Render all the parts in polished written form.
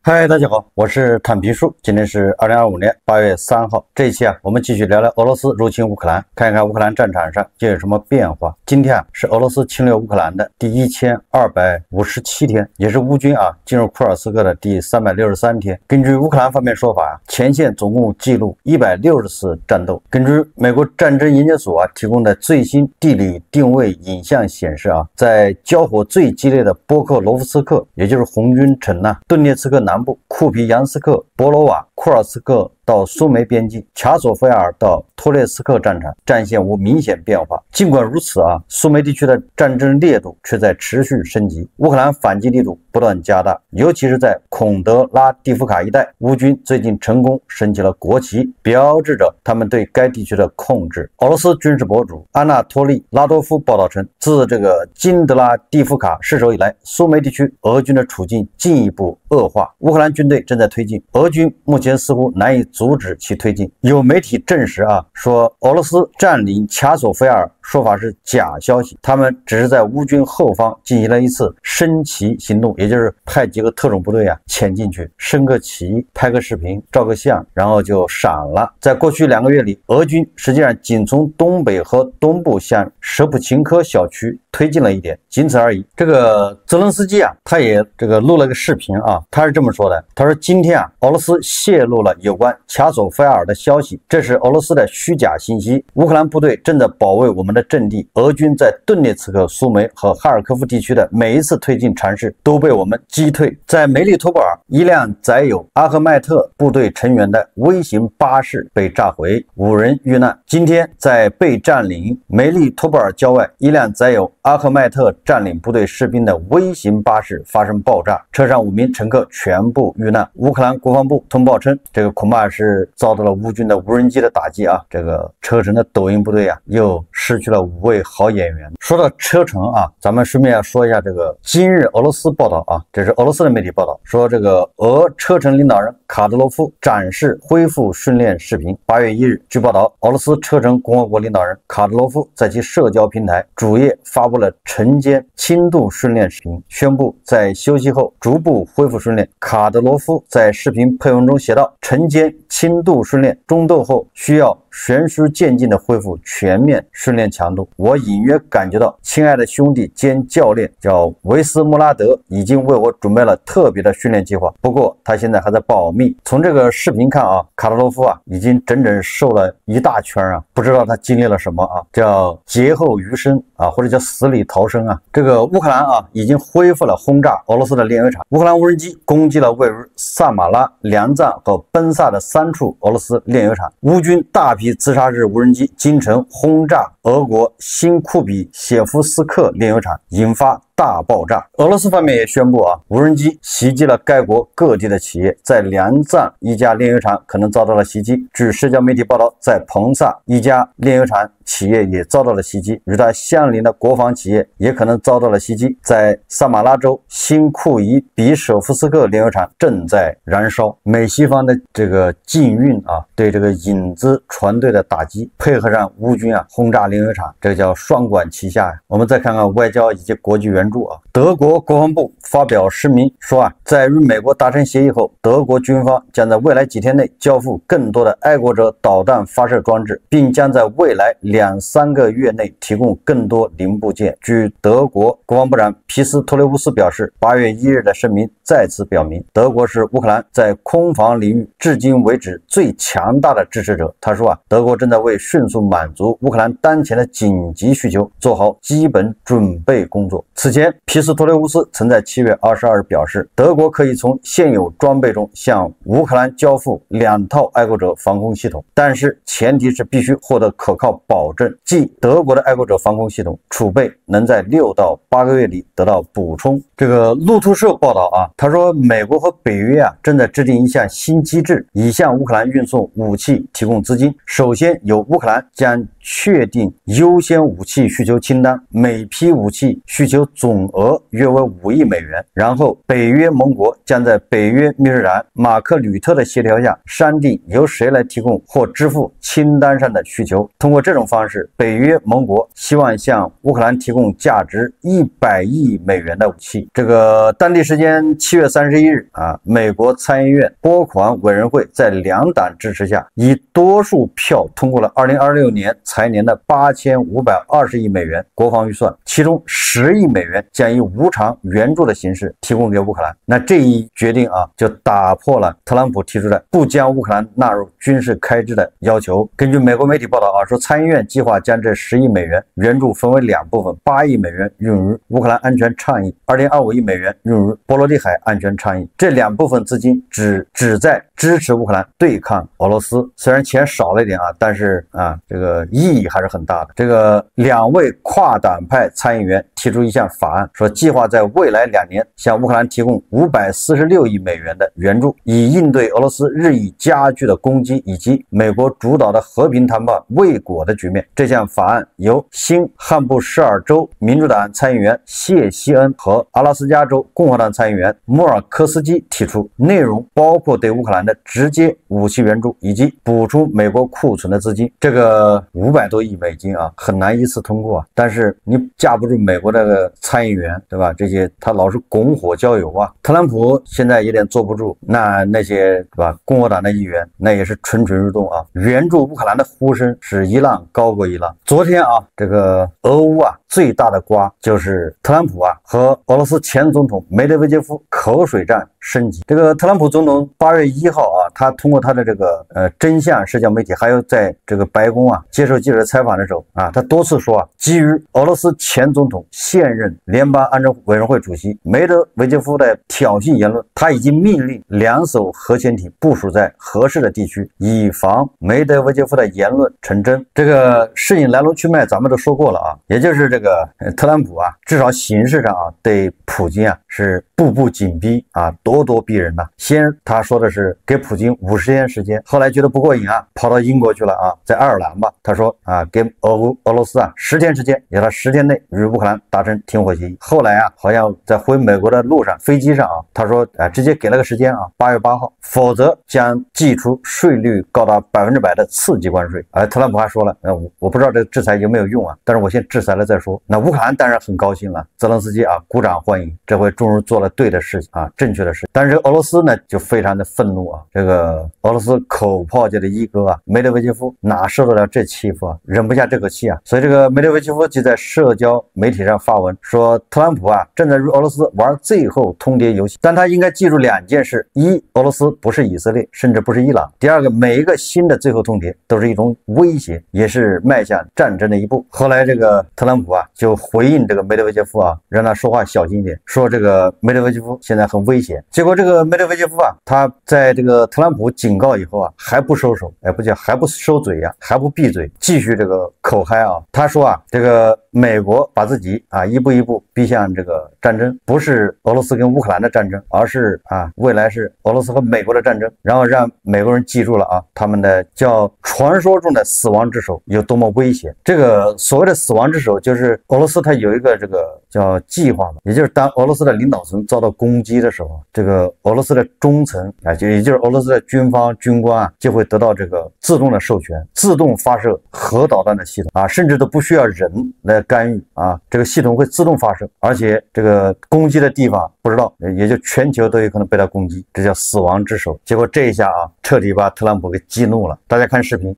嗨，大家好，我是坦皮叔。今天是2025年8月3号。这一期我们继续聊聊俄罗斯入侵乌克兰，看一看乌克兰战场上又有什么变化。今天是俄罗斯侵略乌克兰的第1257天，也是乌军进入库尔斯克的第363天。根据乌克兰方面说法，前线总共记录160次战斗。根据美国战争研究所提供的最新地理定位影像显示，在交火最激烈的波克罗夫斯克，也就是红军城顿涅茨克南部、库皮扬斯克、博罗瓦、库尔斯克到苏梅边境、卡索菲尔到托列斯克战场战线无明显变化。尽管如此，苏梅地区的战争烈度却在持续升级，乌克兰反击力度不断加大，尤其是在孔德拉蒂夫卡一带，乌军最近成功升起了国旗，标志着他们对该地区的控制。俄罗斯军事博主安纳托利·拉多夫报道称，自这个金德拉蒂夫卡失守以来，苏梅地区俄军的处境进一步恶化，乌克兰军队正在推进，俄军目前似乎难以阻止其推进。有媒体证实说俄罗斯占领卡索菲尔说法是假消息，他们只是在乌军后方进行了一次升旗行动，也就是派几个特种部队潜进去，升个旗，拍个视频，照个相，然后就闪了。在过去2个月里，俄军实际上仅从东北和东部向舍普琴科小区推进了一点，仅此而已。这个泽伦斯基他也录了个视频他是这么说的，他说今天俄罗斯泄露了有关卡索菲尔的消息，这是俄罗斯的虚假信息，乌克兰部队正在保卫我们的阵地，俄军在顿涅茨克、苏梅和哈尔科夫地区的每一次推进尝试都被我们击退。在梅利托波尔，一辆载有阿赫迈特部队成员的微型巴士被炸毁，5人遇难。今天在被占领梅利托波尔郊外，一辆载有阿赫迈特占领部队士兵的微型巴士发生爆炸，车上5名乘客全部遇难。乌克兰国防部通报称，这个恐怕是遭到了乌军的无人机的打击这个车臣的抖音部队又失去了5位好演员。说到车臣咱们顺便要说一下这个今日俄罗斯报道这是俄罗斯的媒体报道，说这个俄车臣领导人卡德罗夫展示恢复训练视频。8月1日，据报道，俄罗斯车臣共和国领导人卡德罗夫在其社交平台主页发布了晨间轻度训练视频，宣布在休息后逐步恢复训练。卡德罗夫在视频配文中写道，晨间轻度训练中斗后需要循序渐进地恢复全面训练强度，我隐约感觉到亲爱的兄弟兼教练叫维斯穆拉德已经为我准备了特别的训练计划，不过他现在还在保密。从这个视频看卡德罗夫已经整整瘦了一大圈不知道他经历了什么叫劫后余生或者叫死里逃生这个乌克兰已经恢复了轰炸俄罗斯的炼油厂，乌克兰无人机攻击了位于萨马拉、梁赞和奔萨的3处俄罗斯炼油厂，乌军大批自杀式无人机精诚轰炸俄国新库比谢夫斯克炼油厂，引发大爆炸。俄罗斯方面也宣布无人机袭击了该国各地的企业，在梁赞一家炼油厂可能遭到了袭击。据社交媒体报道，在彭萨一家炼油厂企业也遭到了袭击，与它相邻的国防企业也可能遭到了袭击。在萨马拉州新库伊比舍夫斯克炼油厂正在燃烧。美西方的这个禁运对这个影子船队的打击，配合上乌军轰炸炼油厂，这个叫双管齐下我们再看看外交以及国际援助德国国防部发表声明说在与美国达成协议后，德国军方将在未来几天内交付更多的爱国者导弹发射装置，并将在未来2-3个月内提供更多零部件。据德国国防部长皮斯托雷乌斯表示，8月1日的声明再次表明，德国是乌克兰在空防领域至今为止最强大的支持者。他说德国正在为迅速满足乌克兰当前的紧急需求做好基本准备工作。此前，皮斯托雷乌斯曾在7月22日表示，德国可以从现有装备中向乌克兰交付2套爱国者防空系统，但是前提是必须获得可靠保证，即德国的爱国者防空系统储备能在6到8个月里得到补充。这个路透社报道他说美国和北约正在制定一项新机制，以向乌克兰运送武器提供资金。首先由乌克兰将确定优先武器需求清单，每批武器需求总额约为5亿美元。然后，北约盟国将在北约秘书长马克吕特的协调下，商定由谁来提供或支付清单上的需求。通过这种方式，北约盟国希望向乌克兰提供价值100亿美元的武器。这个当地时间7月31日美国参议院拨款委员会在2党支持下，以多数票通过了2026年财年的8520亿美元国防预算，其中10亿美元将以无偿援助的形式提供给乌克兰。那这一决定就打破了特朗普提出的不将乌克兰纳入军事开支的要求。根据美国媒体报道说参议院计划将这10亿美元援助分为2部分，8亿美元用于乌克兰安全倡议，2.25亿美元用于波罗的海安全倡议。这2部分资金旨在支持乌克兰对抗俄罗斯。虽然钱少了一点但是这个意义还是很大的。这个2位跨党派参议员提出一项法案，说计划在未来2年向乌克兰提供546亿美元的援助，以应对俄罗斯日益加剧的攻击以及美国主导的和平谈判未果的局面。这项法案由新罕布什尔州民主党参议员谢希恩和阿拉斯加州共和党参议员莫尔科斯基提出，内容包括对乌克兰的直接武器援助以及补充美国库存的资金。这个500多亿美金很难一次通过但是你架不住美国的参议员，对吧？这些他老是拱火浇油特朗普现在有点坐不住，那些对吧？共和党的议员那也是蠢蠢欲动援助乌克兰的呼声是一浪高过一浪。昨天这个俄乌最大的瓜就是特朗普和俄罗斯前总统梅德韦杰夫口水战升级。这个特朗普总统8月1号他通过他的这个真相社交媒体，还有在这个白宫接受记者采访的时候他多次说基于俄罗斯前总统现任联邦安全委员会主席梅德韦杰夫的挑衅言论，他已经命令2艘核潜艇部署在合适的地区，以防梅德韦杰夫的言论成真。这个事情来龙去脉咱们都说过了也就是这个特朗普至少形式上对普京是步步紧逼咄咄逼人先他说的是给普京50天时间，后来觉得不过瘾跑到英国去了在爱尔兰吧，他说给俄罗斯10天时间，要他10天内与乌克兰达成停火协议。后来好像在回美国的路上飞机上他说直接给了个时间8月8号，否则将祭出税率高达100%的刺激关税。特朗普还说了我不知道这个制裁有没有用但是我先制裁了再说。那乌克兰当然很高兴了，泽连斯基鼓掌欢迎，这回终于做了对的事情正确的事。但是俄罗斯呢就非常的愤怒这个俄罗斯口炮界的一哥梅德韦杰夫哪受得了这欺负忍不下这口气所以这个梅德韦杰夫就在社交媒体上发文说，特朗普正在与俄罗斯玩最后通牒游戏，但他应该记住2件事：一，俄罗斯不是以色列，甚至不是伊朗；第二个，每一个新的最后通牒都是一种威胁，也是迈向战争的一步。后来这个特朗普就回应这个梅德韦杰夫让他说话小心一点，说这个梅德韦杰夫现在很危险。结果这个梅德韦杰夫他在这个特朗普警告以后还不收手，还不收嘴还不闭嘴，继续这个口嗨他说这个美国把自己一步一步逼向这个战争，不是俄罗斯跟乌克兰的战争，而是未来是俄罗斯和美国的战争。然后让美国人记住了他们的叫传说中的死亡之手有多么危险。这个所谓的死亡之手就是俄罗斯它有一个这个叫计划也就是当俄罗斯的领导层遭到攻击的时候，这个俄罗斯的中层也就是俄罗斯的军方军官就会得到这个自动的授权，自动发射核导弹的系统甚至都不需要人来干预这个系统会自动发射，而且这个攻击的地方不知道，也就全球都有可能被它攻击，这叫死亡之手。结果这一下彻底把特朗普给激怒了。大家看视频。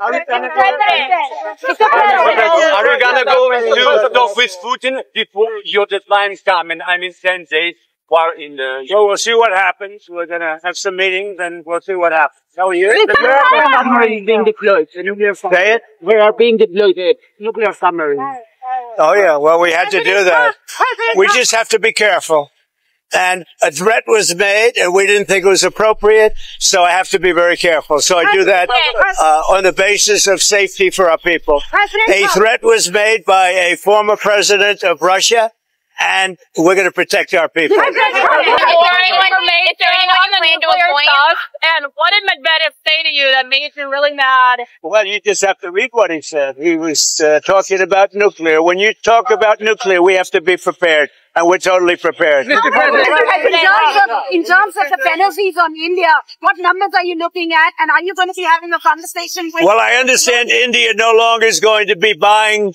Are you gonna go into talk with Putin before your deadline come? And I mean 10 days while in the... So we'll see what happens. We're gonna have some meetings and we'll see what happens. How are you? The submarine being deployed. The nuclear submarine. Say it? We are being deployed. Nuclear submarine. Oh yeah, well we had to do that. We just have to be careful. And a threat was made and we didn't think it was appropriate, so I have to be very careful. So I do that on the basis of safety for our people. A threat was made by a former president of Russia, and we're going to protect our people. Is there anyone you plan to appoint? And what did Medvedev say to you that made you really mad? Well, you just have to read what he said. He was talking about nuclear. When you talk about nuclear, we have to be prepared, and we're totally prepared. In terms of the penalties on India, what numbers are you looking at, and are you going to be having a conversation with... Well, I understand India no longer is going to be buying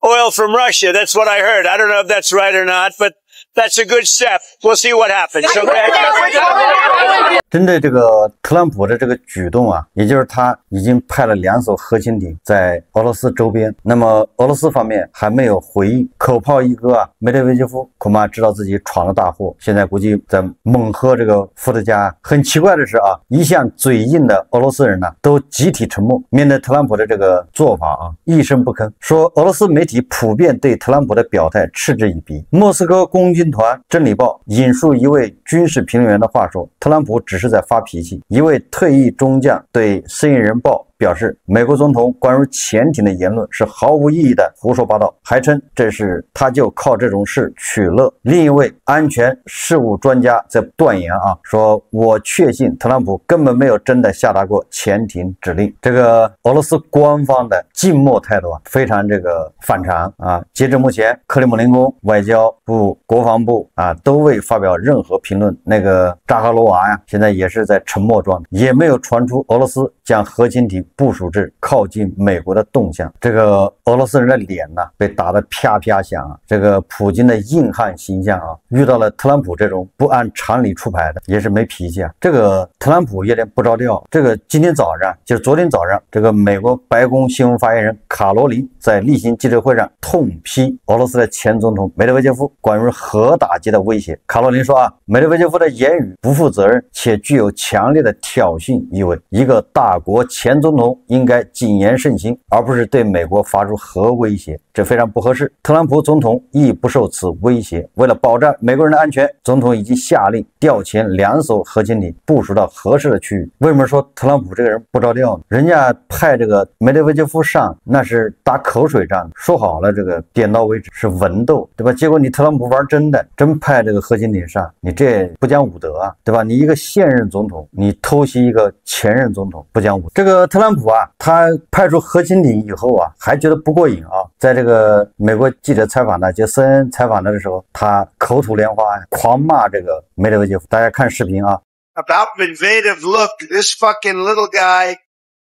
oil from Russia. That's what I heard. I don't know if that's right or not, but that's a good step. We'll see what happens. Okay? 针对这个特朗普的这个举动啊，也就是他已经派了2艘核潜艇在俄罗斯周边，那么俄罗斯方面还没有回应，口炮一哥啊，梅德韦杰夫恐怕知道自己闯了大祸，现在估计在猛喝这个伏特加。很奇怪的是啊，一向嘴硬的俄罗斯人呢，都集体沉默，面对特朗普的这个做法啊，一声不吭。说俄罗斯媒体普遍对特朗普的表态嗤之以鼻。莫斯科空军团真理报引述一位军事评论员的话说，特朗普只是在发脾气。一位退役中将对《生意人报》表示，美国总统关于潜艇的言论是毫无意义的胡说八道，还称这是他就靠这种事取乐。另一位安全事务专家在断言啊，说我确信特朗普根本没有真的下达过潜艇指令。这个俄罗斯官方的静默态度啊，非常这个反常啊。截至目前，克里姆林宫、外交部、国防部啊都未发表任何评论。那个扎哈罗娃呀，现在也是在沉默状态，也没有传出俄罗斯将核潜艇部署至靠近美国的动向。这个俄罗斯人的脸呢，被打得啪啪响啊！这个普京的硬汉形象啊，遇到了特朗普这种不按常理出牌的，也是没脾气啊。这个特朗普有点不着调。这个今天早上，就是昨天早上，这个美国白宫新闻发言人卡罗琳在例行记者会上痛批俄罗斯的前总统梅德韦杰夫关于核打击的威胁。卡罗琳说啊，梅德韦杰夫的言语不负责任且具有强烈的挑衅意味。一个大国前总统应该谨言慎行，而不是对美国发出核威胁，这非常不合适。特朗普总统亦不受此威胁。为了保障美国人的安全，总统已经下令调遣2艘核潜艇部署到合适的区域。为什么说特朗普这个人不着调呢？人家派这个梅德韦杰夫上，那是打口水战，说好了这个点到为止，是文斗，对吧？结果你特朗普玩真的，真派这个核潜艇上，你这不讲武德啊，对吧？你一个现任总统，你偷袭一个前任总统，不讲武德。这个特朗普啊，他派出核潜艇以后啊，还觉得不过瘾啊。在这个美国记者采访呢，就CNN采访的时候，他口吐莲花，狂骂这个梅德韦杰夫。大家看视频啊。About Medvedev, look, this fucking little guy,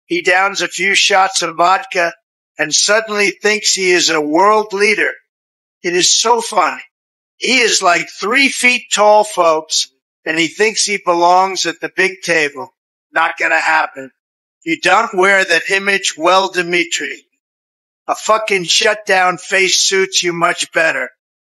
he downs a few shots of vodka and suddenly thinks he is a world leader. It is so funny. He is like 3 feet tall, folks, and he thinks he belongs at the big table. Not gonna happen. You don't wear that image well, Dmitry. A fucking shutdown face suits you much better.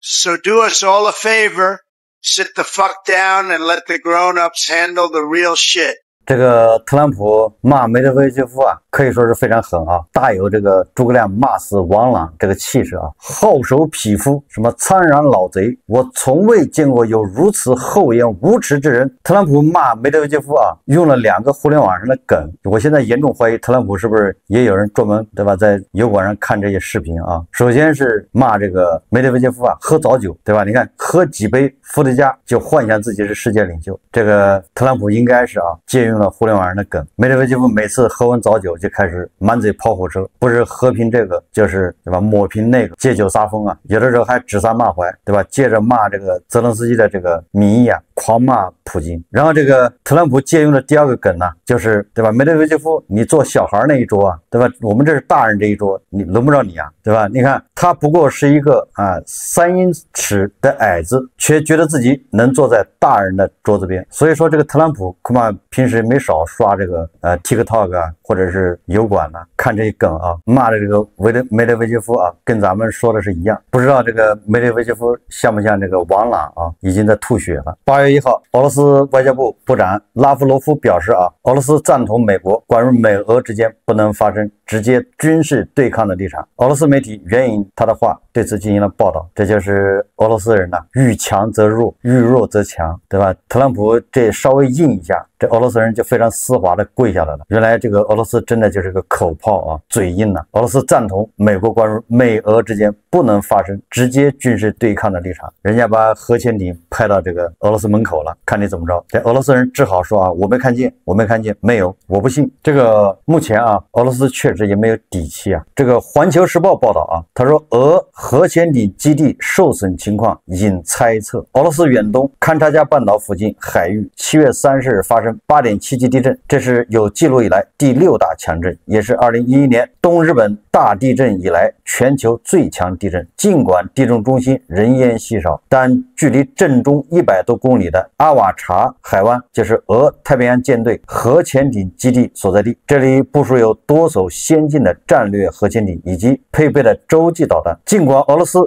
So do us all a favor, sit the fuck down and let the grown-ups handle the real shit. 这个特朗普骂梅德韦杰夫啊，可以说是非常狠啊，大有这个诸葛亮骂死王朗这个气势啊。好手匹夫，什么苍然老贼，我从未见过有如此厚颜无耻之人。特朗普骂梅德韦杰夫啊，用了2个互联网上的梗。我现在严重怀疑特朗普是不是也有人专门对吧，在油管上看这些视频啊。首先是骂这个梅德韦杰夫啊，喝早酒，对吧？你看喝几杯伏特加就幻想自己是世界领袖。这个特朗普应该是啊，借用了互联网上的梗。梅德韦杰夫每次喝完早酒就开始满嘴跑火车，不是和平这个就是对吧，抹平那个，借酒撒疯啊，有的时候还指桑骂槐，对吧？接着骂这个泽连斯基的这个民意啊，狂骂普京。然后这个特朗普借用的第2个梗呢，就是对吧，梅德韦杰夫你坐小孩那一桌啊，对吧？我们这是大人这一桌，你轮不着你啊，对吧？你看他不过是一个3英尺的矮子，却觉得自己能坐在大人的桌子边。所以说这个特朗普恐怕平时没少刷这个TikTok 啊，或者是油管啊，看这些梗啊，骂的这个梅德韦杰夫啊，跟咱们说的是一样。不知道这个梅德韦杰夫像不像这个王朗啊，已经在吐血了。8月1号，俄罗斯外交部部长拉夫罗夫表示啊，俄罗斯赞同美国关于美俄之间不能发生直接军事对抗的立场。俄罗斯媒体援引他的话对此进行了报道。这就是俄罗斯人呢，遇强则弱，遇弱则强，对吧？特朗普这稍微硬一下，这俄罗斯人就非常丝滑的跪下来了。原来这个俄罗斯真的就是个口炮啊，嘴硬啊。俄罗斯赞同美国关于美俄之间不能发生直接军事对抗的立场，人家把核潜艇派到这个俄罗斯门口了，看你怎么着。这俄罗斯人只好说啊，我没看见，我没看见，没有，我不信。这个目前啊，俄罗斯确实也没有底气啊。这个《环球时报》报道啊，他说俄核潜艇基地受损情况引猜测。俄罗斯远东勘察加半岛附近海域7月30日发生8.7级地震，这是有记录以来第6大强震，也是2011年东日本大地震以来全球最强地震。尽管地震中心人烟稀少，但距离震中100多公里的阿瓦查海湾就是俄太平洋舰队核潜艇基地所在地，这里部署有多艘先进的战略核潜艇以及配备的洲际导弹。尽管俄罗斯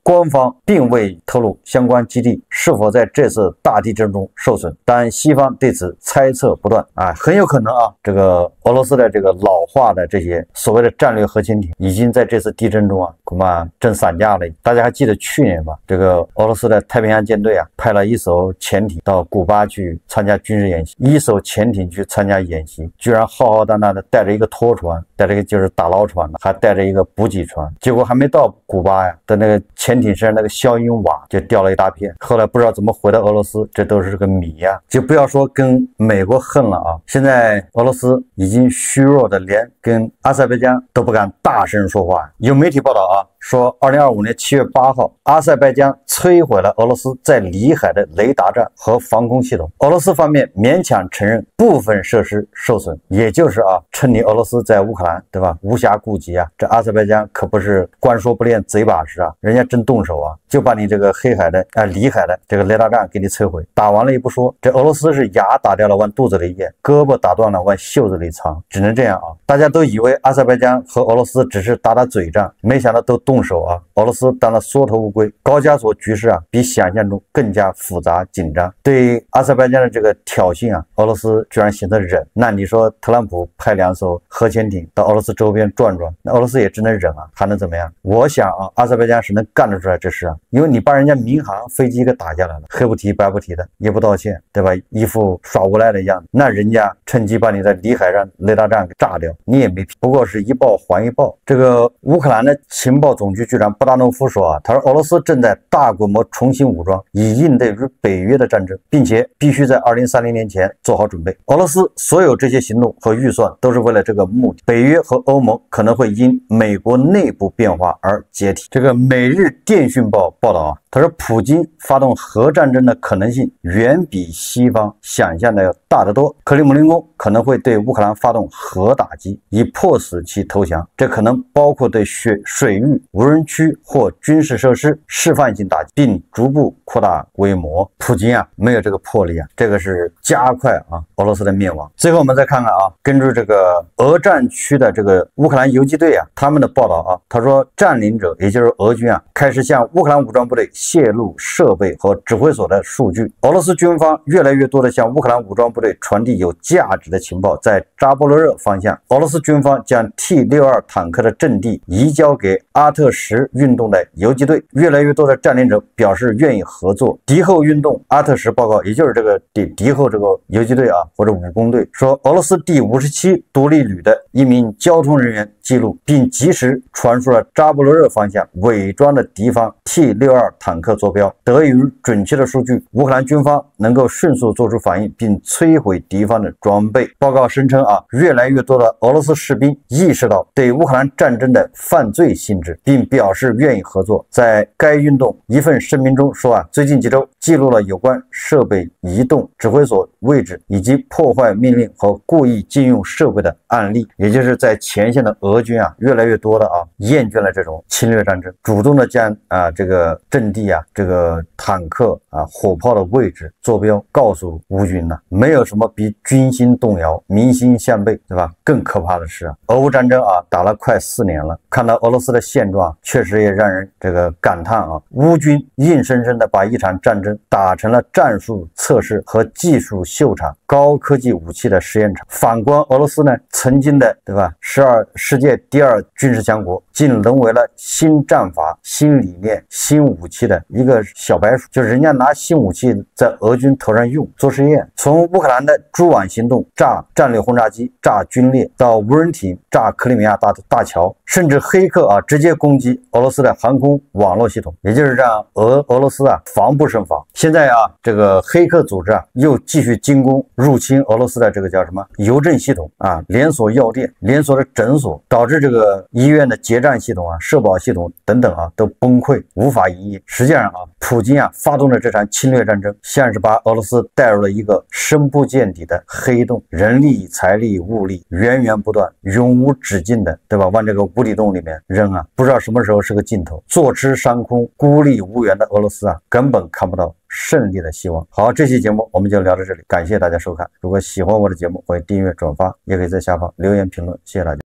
官方并未透露相关基地是否在这次大地震中受损，但西方对此猜测不断啊，很有可能啊，这个俄罗斯的这个老化的这些所谓的战略核潜艇已经在这次地震中啊，恐怕正散架了。大家还记得去年吧，这个俄罗斯的太平洋舰队啊，派了一艘潜艇到古巴去参加军事演习，一艘潜艇去参加演习，居然浩浩荡荡的带着一个拖船，带着一个就是打捞船，还带着一个补给船，结果还没到古巴呀，的那个潜艇上那个消音瓦就掉了一大片，后来不知道怎么回到俄罗斯，这都是个谜呀。就不要说跟美国恨了啊，现在俄罗斯已经虚弱的连跟阿塞拜疆都不敢大声说话。有媒体报道啊，说2025年7月8号，阿塞拜疆摧毁了俄罗斯在里海的雷达站和防空系统。俄罗斯方面勉强承认部分设施受损，也就是啊，趁你俄罗斯在乌克兰，对吧，无暇顾及啊，这阿塞拜疆可不是官说不练贼把式啊，人家真动手啊，就把你这个黑海的里海的这个雷达站给你摧毁。打完了也不说，这俄罗斯是牙打掉了往肚子里咽，胳膊打断了往袖子里藏，只能这样啊。大家都以为阿塞拜疆和俄罗斯只是打打嘴仗，没想到都动手啊。俄罗斯当了缩头乌龟，高加索局势啊比想象中更加复杂紧张。对阿塞拜疆的这个挑衅啊，俄罗斯居然选择忍。那你说特朗普派2艘核潜艇到俄罗斯周边转转，那俄罗斯也只能忍啊，还能怎么样？我想啊，阿塞拜疆是能干得出来这事啊，因为你把人家民航飞机给打下来了，黑不提白不提的，也不道歉，对吧？一副耍无赖的样子，那人家趁机把你在里海上雷达站给炸掉，你也没皮，不过是一报还一报。这个乌克兰的情报总局局长布达诺夫说啊，他说俄罗斯正在大规模重新武装，以应对与北约的战争，并且必须在2030年前做好准备。俄罗斯所有这些行动和预算都是为了这个目的。北约和欧盟可能会因美国内部变化而解体。这个《每日电讯报》报道啊，他说普京发动核战争的可能性远比西方想象的要大得多。克里姆林宫可能会对乌克兰发动核打击，以迫使其投降。这可能包括对水域、无人区或军事设施示范性打击，并逐步扩大规模。普京啊，没有这个魄力啊，这个是加快啊俄罗斯的灭亡。最后我们再看看啊，根据这个俄战区的这个乌克兰游击队啊，他们的报道啊，他说占领者也就是俄军啊，开始向乌克兰武装部队泄露设备和指挥所的数据。俄罗斯军方越来越多的向乌克兰武装部队传递有价值的情报。在扎波罗热方向，俄罗斯军方将 T-62坦克的阵地移交给阿特什运动的游击队。越来越多的占领者表示愿意合作。敌后运动阿特什报告，也就是这个敌后这个游击队啊，或者武工队说，俄罗斯第57独立旅的一名交通人员记录并及时传输了扎波罗热方向伪装的敌方 T-62坦克坐标。得益于准确的数据，乌克兰军方能够迅速做出反应并摧毁敌方的装备。报告声称啊，越来越多的俄罗斯士兵意识到对乌克兰战争的犯罪性质，并表示愿意合作。在该运动一份声明中说啊，最近几周记录了有关设备移动、指挥所位置以及破坏命令和故意禁用设备的案例。也就是在前线的俄军啊，越来越多的啊，厌倦了这种侵略战争，主动的将这个阵地啊、这个坦克啊、火炮的位置坐标告诉乌军呢，没有什么比军心动摇、民心向背，对吧？更可怕的是啊，俄乌战争啊打了快4年了，看到俄罗斯的现状，确实也让人这个感叹啊，乌军硬生生的把一场战争打成了战术测试和技术秀场、高科技武器的实验场。反观俄罗斯呢，曾经的对吧，12世界第2军事强国，竟沦为了新战法、新理念、新武器的一个小白鼠，就是人家拿新武器在俄军头上用做实验。从乌克兰的蛛网行动炸战略轰炸机、炸军列，到无人艇炸克里米亚大桥，甚至黑客直接攻击俄罗斯的航空网络系统，也就是让俄罗斯防不胜防。现在这个黑客组织又继续进攻入侵俄罗斯的这个叫什么邮政系统连锁药店、连锁的诊所，导致这个医院的结账系统社保系统等等都崩溃，无法营业。实际上普京发动了这场侵略战争，像是把俄罗斯带入了一个深不见底的黑洞，人力、财力、物力源源不断、永无止境的，对吧？往这个无底洞里面扔不知道什么时候是个尽头。坐吃山空、孤立无援的俄罗斯根本看不到胜利的希望。好，这期节目我们就聊到这里，感谢大家收看。如果喜欢我的节目，欢迎订阅、转发，也可以在下方留言评论。谢谢大家。